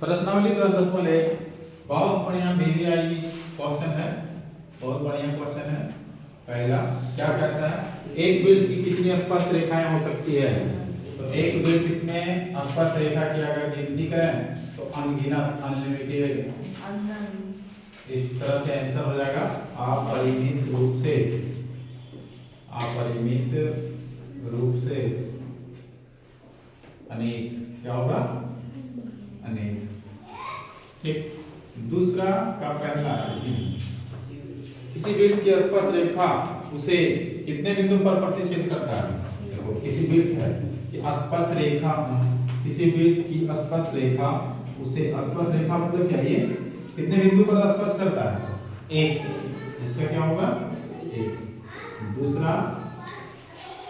प्रश्नावली 10.1 बहुत बढ़िया VVI क्वेश्चन है, बहुत बढ़िया क्वेश्चन है। पहला क्या कहता है, एक वृत्त की कितनी स्पर्श रेखाएं हो सकती है? तो एक वृत्त में स्पर्श रेखा की अगर गिनती करें तो अनगिनत, अनलिमिटेड, इस तरह से आंसर हो जाएगा। अपरिमित रूप से अनेक, क्या होगा? अनेक। ठीक। दूसरा का पहला, किसी वृत्त की स्पर्श रेखा उसे कितने बिंदु पर प्रतिच्छेद करता है? देखो, किसी वृत्त है कि स्पर्श रेखा, किसी वृत्त की स्पर्श रेखा उसे, स्पर्श रेखा मतलब क्या, ये कितने बिंदु पर स्पर्श करता है? एक। इसका क्या होगा? एक। दूसरा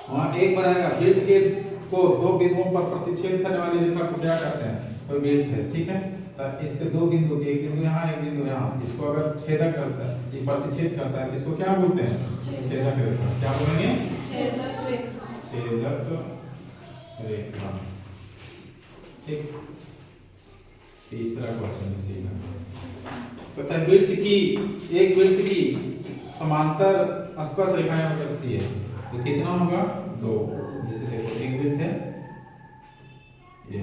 वहां एक बनाएगा, वृत्त के को दो बिंदुओं पर प्रतिच्छेद करने वाली रेखा को क्या कहते हैं? कोई वृत्त है, ठीक है, तो इसके दो बिंदु, एक बिंदु यहाँ, एक बिंदु यहाँ, इसको अगर छेदक करता है, ये प्रतिच्छेद करता है, तो इसको क्या बोलते हैं? छेदक रेखा। क्या बोलेंगे? छेदक रेखा। ठीक। तीसरा क्वेश्चन इसी का पता है, एक वृत्त की समांतर स्पर्श रेखाएं हो सकती है, तो कितना होगा? दो। जैसे देखो, एक वृत्त है, ये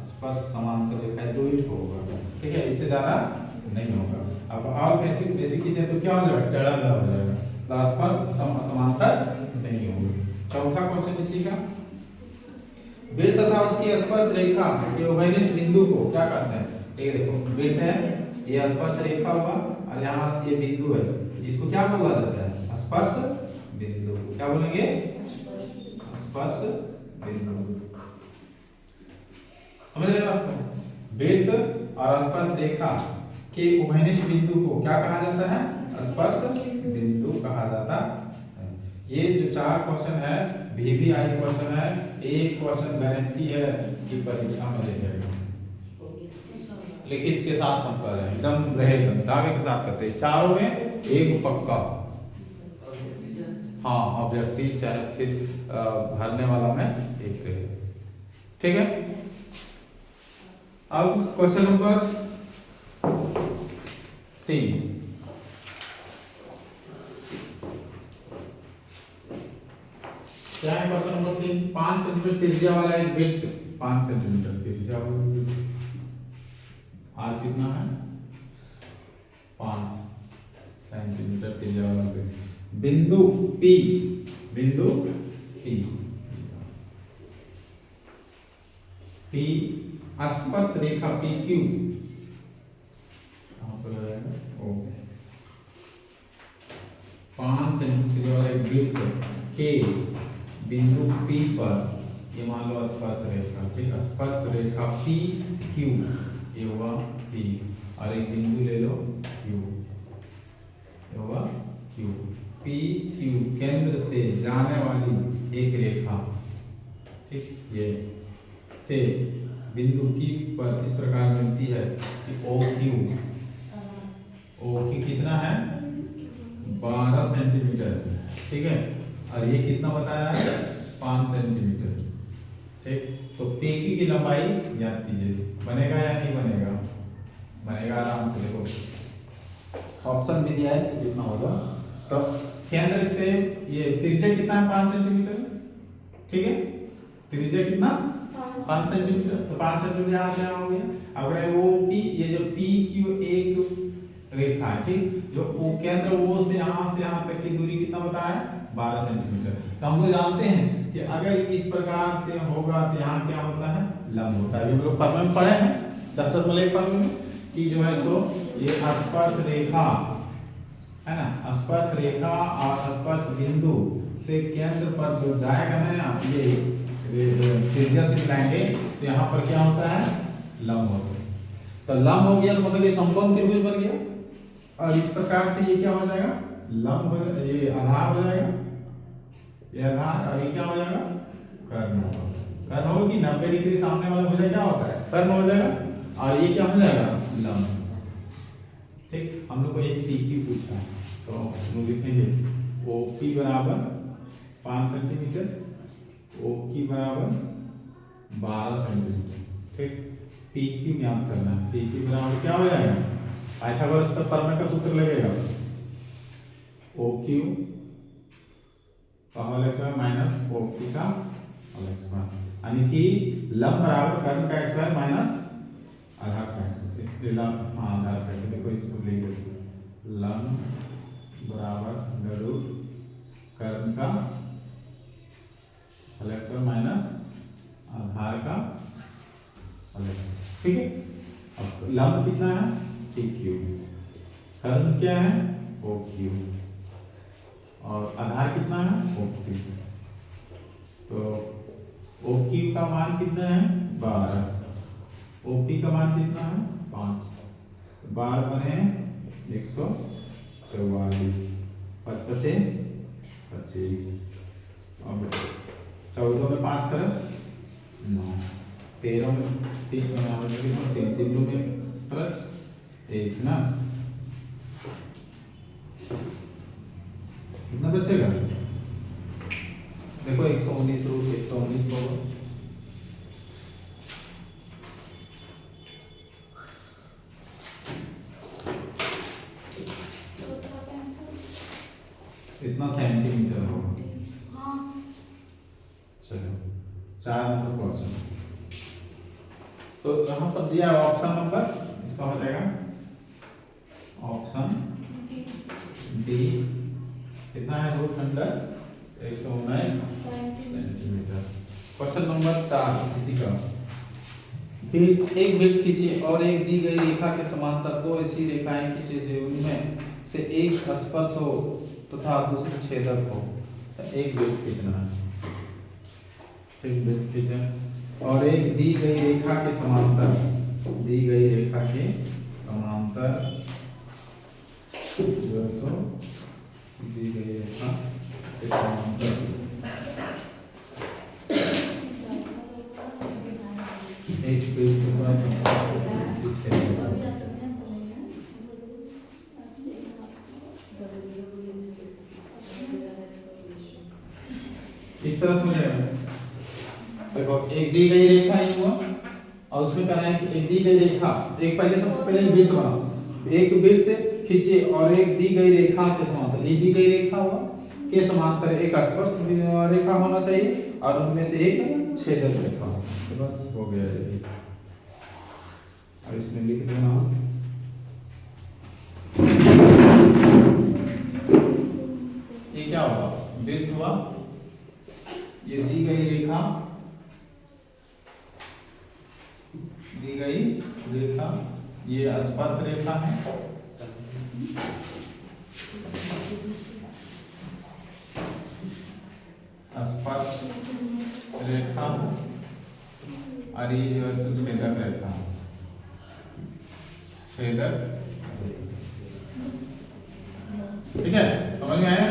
स्पर्श समांतर रेखाएं दो ही होगा, ठीक है, इससे ज्यादा नहीं होगा। अब और कैसी चीजें, तो क्या हो जाएगा? टेढ़ा हो जाएगा, तो स्पर्श समांतर नहीं होगी। चौथा क्वेश्चन इसी का, वृत्त तथा उसकी स्पर्श रेखा के उभयनिष्ठ बिंदु को क्या कहते हैं? ये देखो, वृत्त है, ये स्पर्श रेखा होगा, और यहाँ ये बिंदु है, इसको क्या बोला जाता है? स्पर्श बिंदु। क्या बोलेंगे? स्पर्श बिंदु। समझ रहे हो आप? वृत्त और स्पर्श रेखा के उभयनिष्ठ बिंदु को क्या कहा जाता है? स्पर्श बिंदु कहा जाता है। ये जो चार क्वेश्चन है VVI क्वेश्चन है, एक क्वेश्चन गारंटी है कि परीक्षा में रहेगा, लिखित के साथ हम कर रहे हैं, एकदम रहेगा, दावे के साथ करते हैं। चारों में एक पक्का, हाँ, ऑब्जेक्टिव चाहे फिर भरने वाला में एक रहेगा, ठीक है। अब क्वेश्चन नंबर 3, क्या है क्वेश्चन नंबर 3? 5 सेंटीमीटर त्रिज्या वाला एक वृत्त, 5 सेंटीमीटर त्रिज्या वाला, आज कितना है? 5 सेंटीमीटर त्रिज्या वाला वृत्त, बिंदु P, P स्पर्श रेखा PQ, ओ 5 सेंटीमीटर वाला एक वृत्त के बिंदु P पर, ये मान लो स्पर्श रेखा, ठीक है, स्पर्श रेखा PQ, ये हुआ P, और एक बिंदु ले लो Q, ये हुआ Q। PQ केंद्र से जाने वाली एक रेखा, ठीक, ये से बिंदु Q पर इस प्रकार बनती है कि OQ कितना है? 12 सेंटीमीटर, ठीक है, और ये कितना बताया है? 5 सेंटीमीटर, ठीक। तो PQ की लंबाई ज्ञात कीजिए, बनेगा या नहीं बनेगा? बनेगा, आराम से देखो, ऑप्शन भी दिया है कितना होगा। तो केंद्र से ये त्रिज्या कितना है? 5 सेंटीमीटर, ठीक है, त्रिज्या कितना? 5 सेंटीमीटर, तो 5 सेंटीमीटर यहाँ से हो गया। अगर वो P, ये जो PQ एक रेखा है, ठीक, जो वो केंद्र वो से यहाँ तक की दूरी कितना बताया है? 12 सेंटीमीटर। तो हम लोग जानते हैं कि अगर इस प्रकार से होगा तो यहाँ क्या होता है? लंब होता है। हम लोग फॉर्मूला में पढ़े हैं 10.1 फॉर्मूले में कि जो है सो ये स्पर्श रेखा है ना, स्पर्श रेखा और स्पर्श बिंदु से केंद्र पर जो जाएगा ना, ये त्रिज्या से मिलाएंगे तो यहाँ पर क्या होता है? लंब होता है। तो लंब हो गया, मतलब ये समकोण त्रिभुज बन गया, और इस प्रकार से ये क्या हो जाएगा? लंब हो जाएगा, ये आधार हो जाएगा, ये आधार, और ये क्या हो जाएगा? कर्ण होगा। कर्ण होगी, 90 डिग्री सामने वाला भुजा क्या होता है? कर्ण हो जाएगा, और ये क्या हो जाएगा? लंब, ठीक। हम लोग को एक PQ पूछा है, तो हम लोग लिखेंगे OP बराबर 5 सेंटीमीटर, OQ बराबर 12 सेंटीमीटर, ठीक। पी क्यू ज्ञात करना है। पी क्यू बराबर क्या हो जाएगा, पाइथागोरस का प्रमेय का सूत्र लगेगा, ओ क्यू का whole square minus O P का होल स्क्वायर, यानी कि लंब बराबर कर्ण का स्क्वायर माइनस आधार का स्क्वायर। आधार का स्क्वायर देखो, इसको लिख दो, लंब बराबर रूट कर्ण का होल स्क्वायर माइनस आधार का होल स्क्वायर। ठीक है, अब लंब कितना है, पी क्यू, कर्ण क्या है, ओ क्यू, और आधार कितना है, ओ क्यू। तो ओ क्यू का मान कितना है, 12, ओ पी का मान कितना है, 5, 12 बने 144, 5 बचे 25, अब 14 में 5 कर 9, 13 में 3 3 में प्लस 1 ना, कितना बचेगा, देखो 119 रूट 119 होगा, इतना सेंटीमीटर होगा। चलो 4 नंबर क्वेश्चन, तो यहाँ पर दिया ऑप्शन नंबर, इसका हो जाएगा ऑप्शन डी, कितना है, root under 119 centimetre. Question number 4 किसी का, एक वृत्त खींचे और एक दी गई रेखा के समांतर दो ऐसी रेखाएं खींचे जो उनमें से एक स्पर्श हो तथा दूसरी छेदक हो। एक वृत्त खींचना है, एक वृत्त खींचे और एक दी गई रेखा के समांतर, दी गई रेखा के समांतर जो सो दी गई रेखा के समांतर एक वृत्त इस तरह समझेगा। देखो एक दी गई रेखा ही हुआ और उसमें कहना है कि एक दी गई रेखा, एक पहले सबसे पहले वृत्त बनाओ, एक वृत्त खींचे और एक दी गई रेखा के समांतर, ये दी गई रेखा हुआ के समांतर एक स्पर्श रेखा होना चाहिए और उनमें से एक छेदक रेखा हो, तो बस हो गया ये। अब इसमें लिख देना, ये क्या होगा, वृत्त हुआ, ये दी गई रेखा, दी गई रेखा, ये स्पर्श रेखा है, स्पर्श रेखा, और ये जो है छेदक रेखा, छेदक। ठीक है, समझ में आया।